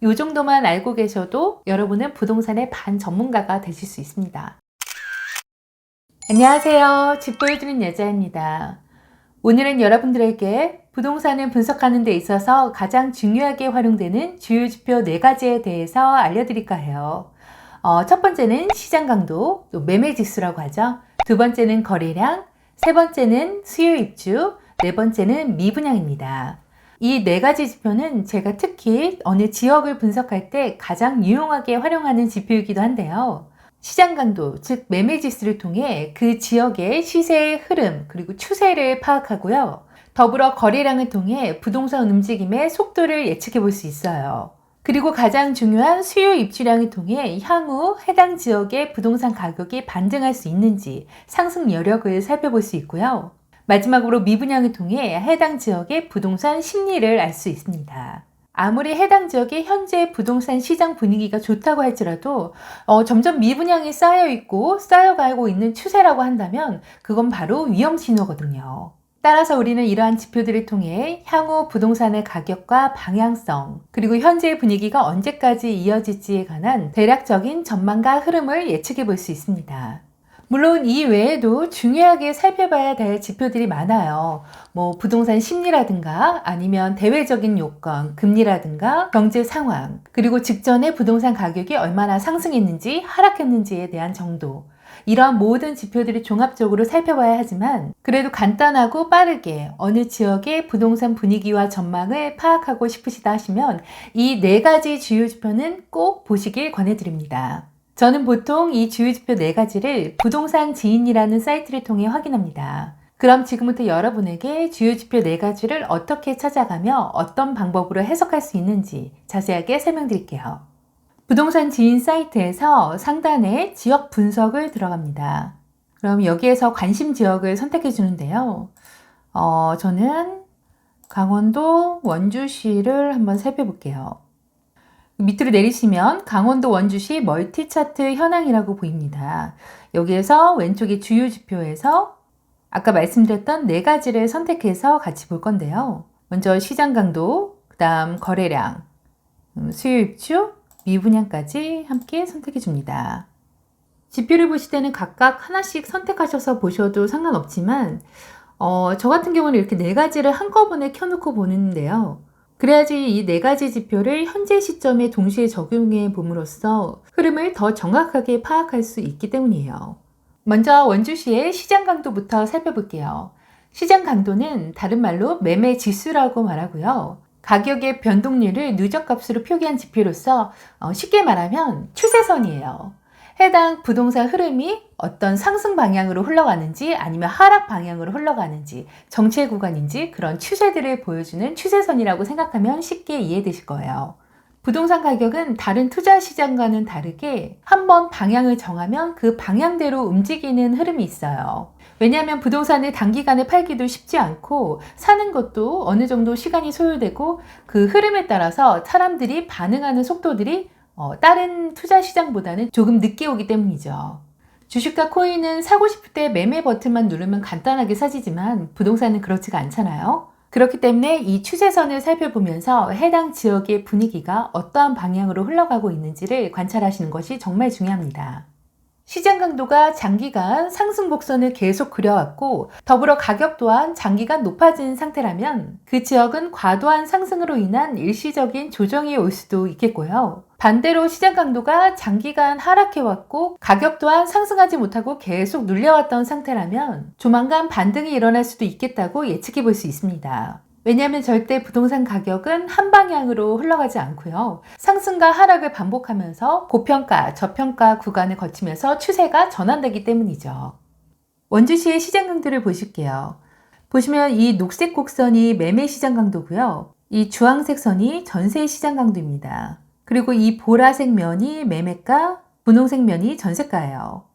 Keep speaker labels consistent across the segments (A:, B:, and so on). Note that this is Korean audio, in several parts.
A: 이 정도만 알고 계셔도 여러분은 부동산의 반전문가가 되실 수 있습니다. 안녕하세요. 집 보여주는 여자입니다. 오늘은 여러분들에게 부동산을 분석하는 데 있어서 가장 중요하게 활용되는 주요 지표 4가지에 대해서 알려드릴까 해요. 첫 번째는 시장 강도, 또 매매 지수라고 하죠. 두 번째는 거래량, 세 번째는 수요 입주, 네 번째는 미분양입니다. 이 4가지 지표는 제가 특히 어느 지역을 분석할 때 가장 유용하게 활용하는 지표이기도 한데요. 시장 강도, 즉 매매 지수를 통해 그 지역의 시세의 흐름 그리고 추세를 파악하고요. 더불어 거래량을 통해 부동산 움직임의 속도를 예측해 볼 수 있어요. 그리고 가장 중요한 수요 입주량을 통해 향후 해당 지역의 부동산 가격이 반등할 수 있는지 상승 여력을 살펴볼 수 있고요. 마지막으로 미분양을 통해 해당 지역의 부동산 심리를 알 수 있습니다. 아무리 해당 지역의 현재 부동산 시장 분위기가 좋다고 할지라도 점점 미분양이 쌓여있고 쌓여가고 있는 추세라고 한다면 그건 바로 위험 신호거든요. 따라서 우리는 이러한 지표들을 통해 향후 부동산의 가격과 방향성, 그리고 현재의 분위기가 언제까지 이어질지에 관한 대략적인 전망과 흐름을 예측해 볼 수 있습니다. 물론 이 외에도 중요하게 살펴봐야 될 지표들이 많아요. 부동산 심리라든가 아니면 대외적인 요건, 금리라든가 경제 상황, 그리고 직전에 부동산 가격이 얼마나 상승했는지 하락했는지에 대한 정도. 이러한 모든 지표들을 종합적으로 살펴봐야 하지만 그래도 간단하고 빠르게 어느 지역의 부동산 분위기와 전망을 파악하고 싶으시다 하시면 이 4가지 주요 지표는 꼭 보시길 권해드립니다. 저는 보통 이 주요 지표 4가지를 부동산 지인이라는 사이트를 통해 확인합니다. 그럼 지금부터 여러분에게 주요 지표 4가지를 어떻게 찾아가며 어떤 방법으로 해석할 수 있는지 자세하게 설명드릴게요. 부동산 지인 사이트에서 상단에 지역 분석을 들어갑니다. 그럼 여기에서 관심 지역을 선택해 주는데요. 저는 강원도 원주시를 한번 살펴볼게요. 밑으로 내리시면 강원도 원주시 멀티 차트 현황이라고 보입니다. 여기에서 왼쪽에 주요 지표에서 아까 말씀드렸던 4가지를 선택해서 같이 볼 건데요. 먼저 시장 강도, 그 다음 거래량, 수요 입주, 미분양까지 함께 선택해 줍니다. 지표를 보실 때는 각각 하나씩 선택하셔서 보셔도 상관없지만 저 같은 경우는 이렇게 4가지를 한꺼번에 켜놓고 보는데요. 그래야지 이 4가지 지표를 현재 시점에 동시에 적용해 봄으로써 흐름을 더 정확하게 파악할 수 있기 때문이에요. 먼저 원주시의 시장 강도부터 살펴볼게요. 시장 강도는 다른 말로 매매 지수라고 말하고요. 가격의 변동률을 누적값으로 표기한 지표로서 쉽게 말하면 추세선이에요. 해당 부동산 흐름이 어떤 상승 방향으로 흘러가는지 아니면 하락 방향으로 흘러가는지 정체 구간인지 그런 추세들을 보여주는 추세선이라고 생각하면 쉽게 이해되실 거예요. 부동산 가격은 다른 투자 시장과는 다르게 한번 방향을 정하면 그 방향대로 움직이는 흐름이 있어요. 왜냐하면 부동산을 단기간에 팔기도 쉽지 않고 사는 것도 어느 정도 시간이 소요되고 그 흐름에 따라서 사람들이 반응하는 속도들이 다른 투자 시장보다는 조금 늦게 오기 때문이죠. 주식과 코인은 사고 싶을 때 매매 버튼만 누르면 간단하게 사지지만 부동산은 그렇지가 않잖아요. 그렇기 때문에 이 추세선을 살펴보면서 해당 지역의 분위기가 어떠한 방향으로 흘러가고 있는지를 관찰하시는 것이 정말 중요합니다. 시장 강도가 장기간 상승 곡선을 계속 그려왔고 더불어 가격 또한 장기간 높아진 상태라면 그 지역은 과도한 상승으로 인한 일시적인 조정이 올 수도 있겠고요. 반대로 시장 강도가 장기간 하락해왔고 가격 또한 상승하지 못하고 계속 눌려왔던 상태라면 조만간 반등이 일어날 수도 있겠다고 예측해 볼 수 있습니다. 왜냐하면 절대 부동산 가격은 한 방향으로 흘러가지 않고요. 상승과 하락을 반복하면서 고평가, 저평가 구간을 거치면서 추세가 전환되기 때문이죠. 원주시의 시장 강도를 보실게요. 보시면 이 녹색 곡선이 매매 시장 강도고요. 이 주황색 선이 전세 시장 강도입니다. 그리고 이 보라색 면이 매매가, 분홍색 면이 전세가예요.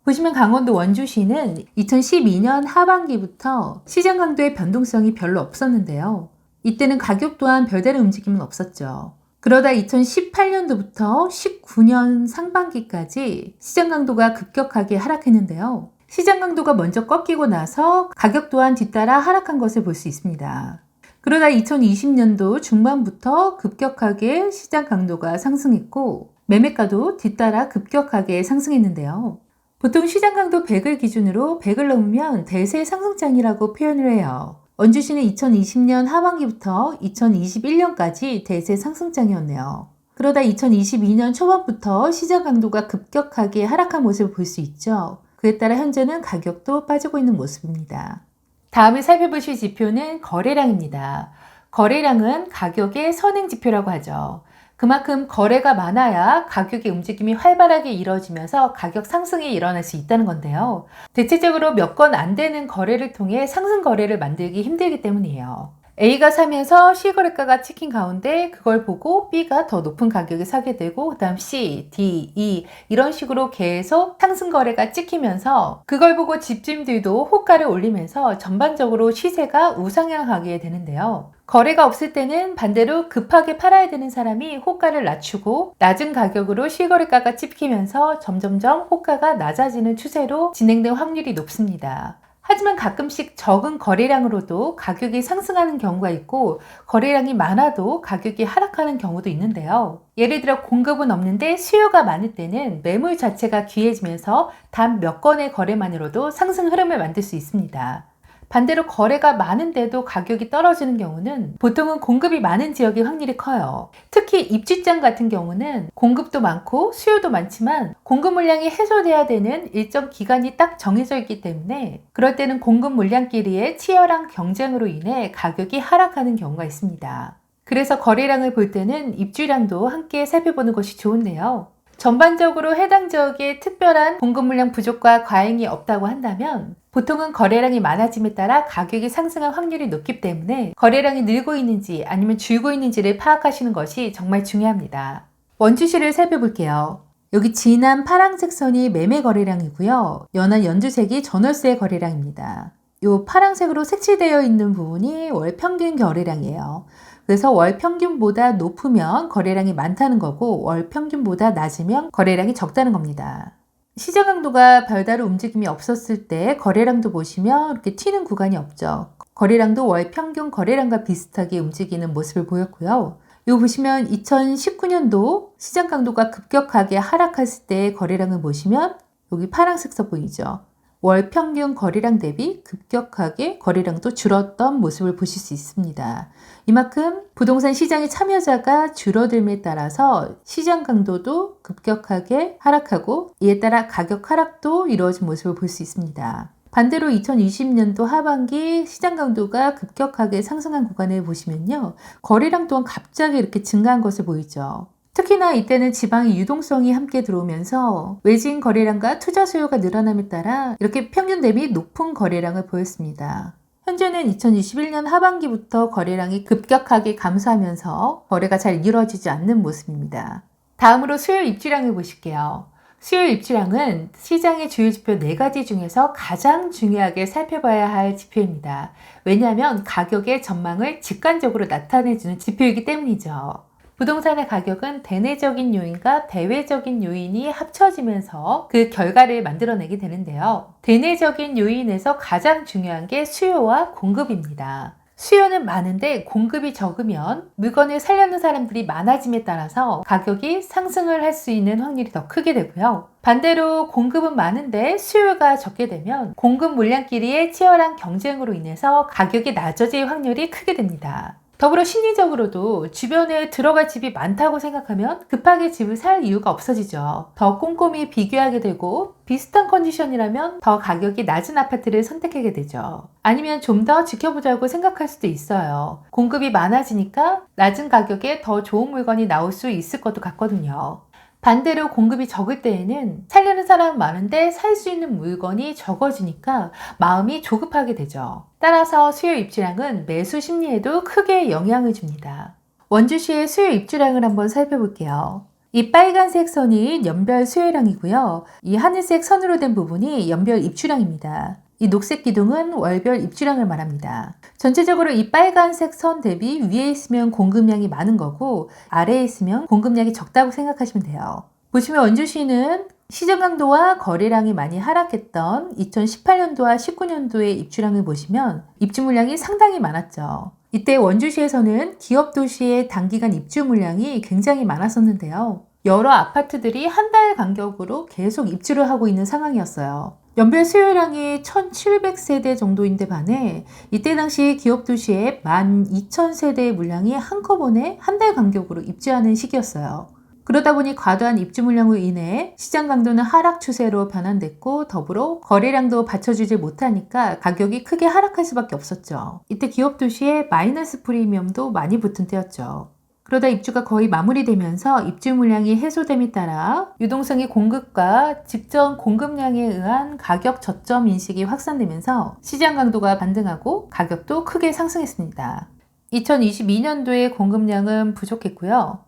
A: 보시면 강원도 원주시는 2012년 하반기부터 시장 강도의 변동성이 별로 없었는데요. 이때는 가격 또한 별다른 움직임은 없었죠. 그러다 2018년도부터 19년 상반기까지 시장 강도가 급격하게 하락했는데요. 시장 강도가 먼저 꺾이고 나서 가격 또한 뒤따라 하락한 것을 볼 수 있습니다. 그러다 2020년도 중반부터 급격하게 시장 강도가 상승했고 매매가도 뒤따라 급격하게 상승했는데요. 보통 시장 강도 100을 기준으로 100을 넘으면 대세 상승장이라고 표현을 해요. 원주시는 2020년 하반기부터 2021년까지 대세 상승장이었네요. 그러다 2022년 초반부터 시장 강도가 급격하게 하락한 모습을 볼 수 있죠. 그에 따라 현재는 가격도 빠지고 있는 모습입니다. 다음에 살펴보실 지표는 거래량입니다. 거래량은 가격의 선행 지표라고 하죠. 그만큼 거래가 많아야 가격의 움직임이 활발하게 이루어지면서 가격 상승이 일어날 수 있다는 건데요. 대체적으로 몇 건 안 되는 거래를 통해 상승 거래를 만들기 힘들기 때문이에요. A가 사면서 실거래가가 찍힌 가운데 그걸 보고 B가 더 높은 가격에 사게 되고 그 다음 C, D, E 이런 식으로 계속 상승 거래가 찍히면서 그걸 보고 집주인들도 호가를 올리면서 전반적으로 시세가 우상향하게 되는데요. 거래가 없을 때는 반대로 급하게 팔아야 되는 사람이 호가를 낮추고 낮은 가격으로 실거래가가 찍히면서 점점점 호가가 낮아지는 추세로 진행될 확률이 높습니다. 하지만 가끔씩 적은 거래량으로도 가격이 상승하는 경우가 있고 거래량이 많아도 가격이 하락하는 경우도 있는데요. 예를 들어 공급은 없는데 수요가 많을 때는 매물 자체가 귀해지면서 단 몇 건의 거래만으로도 상승 흐름을 만들 수 있습니다. 반대로 거래가 많은데도 가격이 떨어지는 경우는 보통은 공급이 많은 지역의 확률이 커요. 특히 입주장 같은 경우는 공급도 많고 수요도 많지만 공급 물량이 해소돼야 되는 일정 기간이 딱 정해져 있기 때문에 그럴 때는 공급 물량끼리의 치열한 경쟁으로 인해 가격이 하락하는 경우가 있습니다. 그래서 거래량을 볼 때는 입주량도 함께 살펴보는 것이 좋은데요. 전반적으로 해당 지역에 특별한 공급 물량 부족과 과잉이 없다고 한다면 보통은 거래량이 많아짐에 따라 가격이 상승할 확률이 높기 때문에 거래량이 늘고 있는지 아니면 줄고 있는지를 파악하시는 것이 정말 중요합니다. 원주시를 살펴볼게요. 여기 진한 파란색 선이 매매 거래량이고요. 연한 연두색이 전월세 거래량입니다. 이 파란색으로 색칠되어 있는 부분이 월 평균 거래량이에요. 그래서 월 평균보다 높으면 거래량이 많다는 거고 월 평균보다 낮으면 거래량이 적다는 겁니다. 시장 강도가 별다른 움직임이 없었을 때 거래량도 보시면 이렇게 튀는 구간이 없죠. 거래량도 월 평균 거래량과 비슷하게 움직이는 모습을 보였고요. 이거 보시면 2019년도 시장 강도가 급격하게 하락했을 때 거래량을 보시면 여기 파란색 서 보이죠. 월 평균 거래량 대비 급격하게 거래량도 줄었던 모습을 보실 수 있습니다. 이만큼 부동산 시장의 참여자가 줄어듦에 따라서 시장 강도도 급격하게 하락하고 이에 따라 가격 하락도 이루어진 모습을 볼 수 있습니다. 반대로 2020년도 하반기 시장 강도가 급격하게 상승한 구간을 보시면요. 거래량 또한 갑자기 이렇게 증가한 것을 보이죠. 특히나 이때는 지방의 유동성이 함께 들어오면서 외진 거래량과 투자 수요가 늘어남에 따라 이렇게 평균 대비 높은 거래량을 보였습니다. 현재는 2021년 하반기부터 거래량이 급격하게 감소하면서 거래가 잘 이루어지지 않는 모습입니다. 다음으로 수요 입주량을 보실게요. 수요 입주량은 시장의 주요 지표 4가지 중에서 가장 중요하게 살펴봐야 할 지표입니다. 왜냐하면 가격의 전망을 직관적으로 나타내주는 지표이기 때문이죠. 부동산의 가격은 대내적인 요인과 대외적인 요인이 합쳐지면서 그 결과를 만들어내게 되는데요. 대내적인 요인에서 가장 중요한 게 수요와 공급입니다. 수요는 많은데 공급이 적으면 물건을 사려는 사람들이 많아짐에 따라서 가격이 상승을 할 수 있는 확률이 더 크게 되고요. 반대로 공급은 많은데 수요가 적게 되면 공급 물량끼리의 치열한 경쟁으로 인해서 가격이 낮아질 확률이 크게 됩니다. 더불어 심리적으로도 주변에 들어갈 집이 많다고 생각하면 급하게 집을 살 이유가 없어지죠. 더 꼼꼼히 비교하게 되고 비슷한 컨디션이라면 더 가격이 낮은 아파트를 선택하게 되죠. 아니면 좀 더 지켜보자고 생각할 수도 있어요. 공급이 많아지니까 낮은 가격에 더 좋은 물건이 나올 수 있을 것도 같거든요. 반대로 공급이 적을 때에는 살려는 사람은 많은데 살 수 있는 물건이 적어지니까 마음이 조급하게 되죠. 따라서 수요 입주량은 매수 심리에도 크게 영향을 줍니다. 원주시의 수요 입주량을 한번 살펴볼게요. 이 빨간색 선이 연별 수요량이고요. 이 하늘색 선으로 된 부분이 연별 입주량입니다. 이 녹색 기둥은 월별 입주량을 말합니다. 전체적으로 이 빨간색 선 대비 위에 있으면 공급량이 많은 거고 아래에 있으면 공급량이 적다고 생각하시면 돼요. 보시면 원주시는 시장 강도와 거래량이 많이 하락했던 2018년도와 19년도의 입주량을 보시면 입주 물량이 상당히 많았죠. 이때 원주시에서는 기업 도시의 단기간 입주 물량이 굉장히 많았었는데요. 여러 아파트들이 한 달 간격으로 계속 입주를 하고 있는 상황이었어요. 연별 수요량이 1,700세대 정도인데 반해 이때 당시 기업 도시에 12,000세대의 물량이 한꺼번에 한 달 간격으로 입주하는 시기였어요. 그러다 보니 과도한 입주 물량으로 인해 시장 강도는 하락 추세로 변환됐고 더불어 거래량도 받쳐주지 못하니까 가격이 크게 하락할 수밖에 없었죠. 이때 기업 도시에 마이너스 프리미엄도 많이 붙은 때였죠. 그러다 입주가 거의 마무리되면서 입주 물량이 해소됨에 따라 유동성의 공급과 직전 공급량에 의한 가격 저점 인식이 확산되면서 시장 강도가 반등하고 가격도 크게 상승했습니다. 2022년도에 공급량은 부족했고요.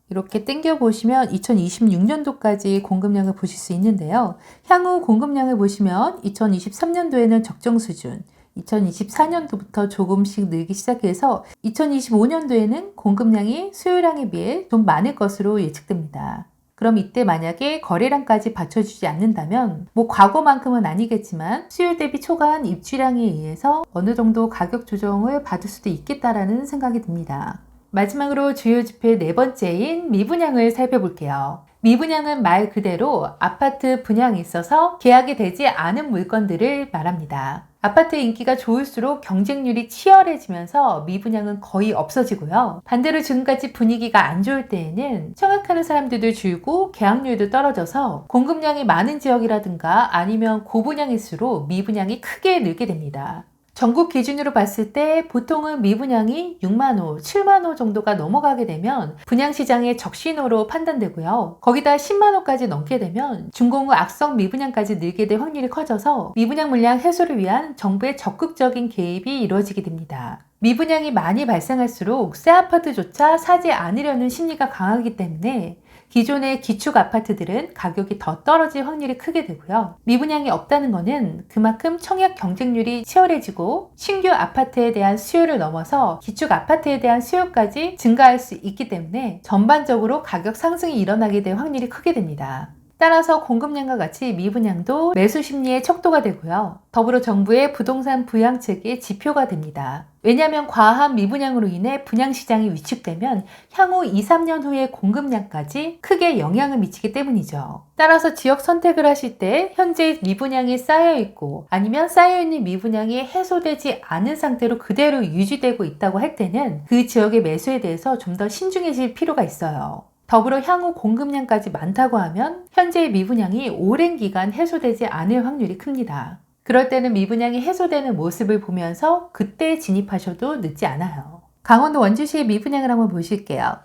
A: 이렇게 땡겨보시면 2026년도까지 공급량을 보실 수 있는데요. 향후 공급량을 보시면 2023년도에는 적정 수준, 2024년도부터 조금씩 늘기 시작해서 2025년도에는 공급량이 수요량에 비해 좀 많을 것으로 예측됩니다. 그럼 이때 만약에 거래량까지 받쳐주지 않는다면 과거만큼은 아니겠지만 수요 대비 초과한 입주량에 의해서 어느 정도 가격 조정을 받을 수도 있겠다라는 생각이 듭니다. 마지막으로 주요 지표 네 번째인 미분양을 살펴볼게요. 미분양은 말 그대로 아파트 분양에 있어서 계약이 되지 않은 물건들을 말합니다. 아파트 인기가 좋을수록 경쟁률이 치열해지면서 미분양은 거의 없어지고요. 반대로 지금까지 분위기가 안 좋을 때에는 청약하는 사람들도 줄고 계약률도 떨어져서 공급량이 많은 지역이라든가 아니면 고분양일수록 미분양이 크게 늘게 됩니다. 전국 기준으로 봤을 때 보통은 미분양이 6만 호, 7만 호 정도가 넘어가게 되면 분양시장의 적신호로 판단되고요. 거기다 10만 호까지 넘게 되면 준공후 악성 미분양까지 늘게 될 확률이 커져서 미분양 물량 해소를 위한 정부의 적극적인 개입이 이루어지게 됩니다. 미분양이 많이 발생할수록 새 아파트조차 사지 않으려는 심리가 강하기 때문에 기존의 기축 아파트들은 가격이 더 떨어질 확률이 크게 되고요. 미분양이 없다는 것은 그만큼 청약 경쟁률이 치열해지고 신규 아파트에 대한 수요를 넘어서 기축 아파트에 대한 수요까지 증가할 수 있기 때문에 전반적으로 가격 상승이 일어나게 될 확률이 크게 됩니다. 따라서 공급량과 같이 미분양도 매수 심리의 척도가 되고요. 더불어 정부의 부동산 부양책의 지표가 됩니다. 왜냐하면 과한 미분양으로 인해 분양시장이 위축되면 향후 2, 3년 후의 공급량까지 크게 영향을 미치기 때문이죠. 따라서 지역 선택을 하실 때 현재 미분양이 쌓여있고 아니면 쌓여있는 미분양이 해소되지 않은 상태로 그대로 유지되고 있다고 할 때는 그 지역의 매수에 대해서 좀 더 신중해질 필요가 있어요. 더불어 향후 공급량까지 많다고 하면 현재의 미분양이 오랜 기간 해소되지 않을 확률이 큽니다. 그럴 때는 미분양이 해소되는 모습을 보면서 그때 진입하셔도 늦지 않아요. 강원도 원주시의 미분양을 한번 보실게요.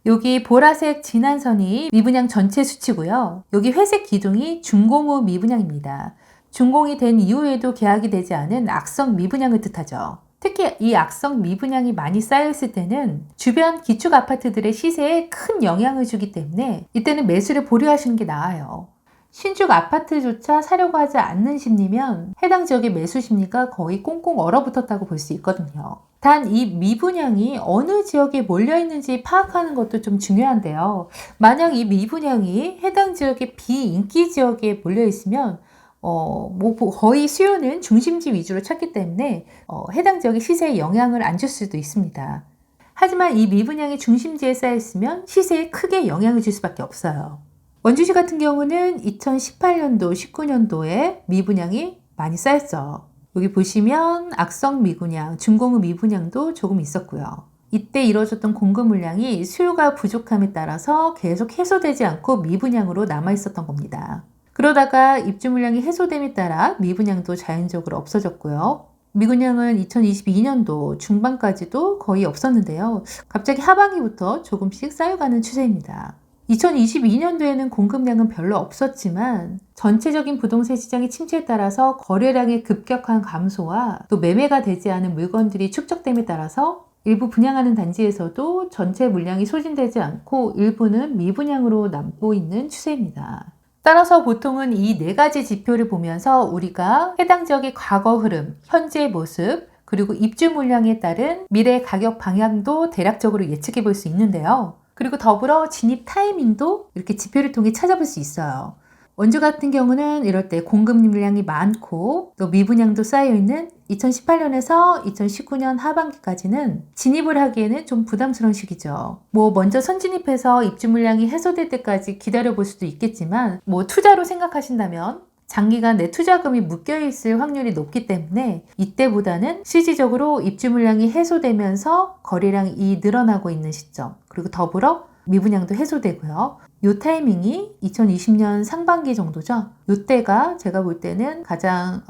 A: 여기 보라색 진한 선이 미분양 전체 수치고요. 여기 회색 기둥이 준공 후 미분양입니다. 준공이 된 이후에도 계약이 되지 않은 악성 미분양을 뜻하죠. 특히 이 악성 미분양이 많이 쌓여있을 때는 주변 기축 아파트들의 시세에 큰 영향을 주기 때문에 이때는 매수를 보류하시는 게 나아요. 신축 아파트조차 사려고 하지 않는 심리면 해당 지역의 매수 심리가 거의 꽁꽁 얼어붙었다고 볼 수 있거든요. 단 이 미분양이 어느 지역에 몰려있는지 파악하는 것도 좀 중요한데요. 만약 이 미분양이 해당 지역의 비인기 지역에 몰려있으면 거의 수요는 중심지 위주로 찾기 때문에 해당 지역의 시세에 영향을 안 줄 수도 있습니다. 하지만 이 미분양이 중심지에 쌓여있으면 시세에 크게 영향을 줄 수밖에 없어요. 원주시 같은 경우는 2018년도, 19년도에 미분양이 많이 쌓였죠. 여기 보시면 악성 미분양, 준공 후 미분양도 조금 있었고요. 이때 이루어졌던 공급 물량이 수요가 부족함에 따라서 계속 해소되지 않고 미분양으로 남아있었던 겁니다. 그러다가 입주 물량이 해소됨에 따라 미분양도 자연적으로 없어졌고요. 미분양은 2022년도 중반까지도 거의 없었는데요. 갑자기 하반기부터 조금씩 쌓여가는 추세입니다. 2022년도에는 공급량은 별로 없었지만 전체적인 부동산 시장의 침체에 따라서 거래량의 급격한 감소와 또 매매가 되지 않은 물건들이 축적됨에 따라서 일부 분양하는 단지에서도 전체 물량이 소진되지 않고 일부는 미분양으로 남고 있는 추세입니다. 따라서 보통은 이 네 가지 지표를 보면서 우리가 해당 지역의 과거 흐름, 현재 모습, 그리고 입주 물량에 따른 미래 가격 방향도 대략적으로 예측해 볼 수 있는데요. 그리고 더불어 진입 타이밍도 이렇게 지표를 통해 찾아볼 수 있어요. 원주 같은 경우는 이럴 때 공급 물량이 많고 또 미분양도 쌓여있는 2018년에서 2019년 하반기까지는 진입을 하기에는 좀 부담스러운 시기죠. 먼저 선진입해서 입주 물량이 해소될 때까지 기다려 볼 수도 있겠지만 투자로 생각하신다면 장기간 내 투자금이 묶여있을 확률이 높기 때문에 이때보다는 실질적으로 입주 물량이 해소되면서 거래량이 늘어나고 있는 시점, 그리고 더불어 미분양도 해소되고요. 요 타이밍이 2020년 상반기 정도죠. 요때가 제가 볼 때는 가장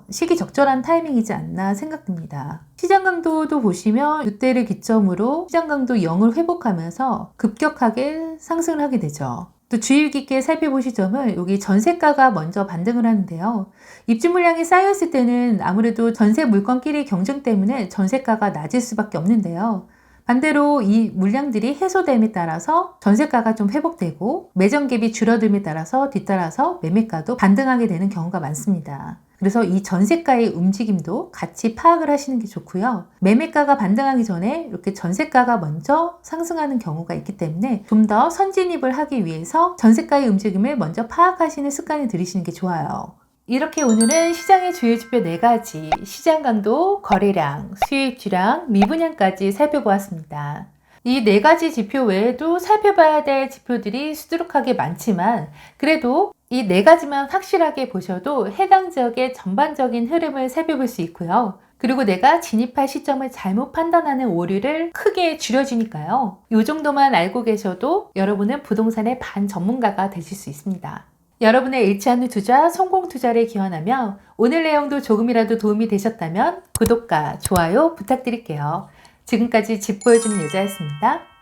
A: 시기 적절한 타이밍이지 않나 생각됩니다. 시장 강도도 보시면 요때를 기점으로 시장 강도 0을 회복하면서 급격하게 상승을 하게 되죠. 또 주의 깊게 살펴보실 점은 여기 전세가가 먼저 반등을 하는데요. 입주 물량이 쌓였을 때는 아무래도 전세 물건끼리 경쟁 때문에 전세가가 낮을 수밖에 없는데요. 반대로 이 물량들이 해소됨에 따라서 전세가가 좀 회복되고 매정 갭이 줄어듦에 따라서 뒤따라서 매매가도 반등하게 되는 경우가 많습니다. 그래서 이 전세가의 움직임도 같이 파악을 하시는 게 좋고요. 매매가가 반등하기 전에 이렇게 전세가가 먼저 상승하는 경우가 있기 때문에 좀 더 선진입을 하기 위해서 전세가의 움직임을 먼저 파악하시는 습관을 들이시는 게 좋아요. 이렇게 오늘은 시장의 주요 지표 4가지, 시장 강도, 거래량, 수요입주량, 미분양까지 살펴보았습니다. 이 4가지 지표 외에도 살펴봐야 될 지표들이 수두룩하게 많지만 그래도 이 4가지만 확실하게 보셔도 해당 지역의 전반적인 흐름을 살펴볼 수 있고요. 그리고 내가 진입할 시점을 잘못 판단하는 오류를 크게 줄여주니까요. 이 정도만 알고 계셔도 여러분은 부동산의 반전문가가 되실 수 있습니다. 여러분의 잃지 않는 투자, 성공 투자를 기원하며 오늘 내용도 조금이라도 도움이 되셨다면 구독과 좋아요 부탁드릴게요. 지금까지 집 보여주는 여자였습니다.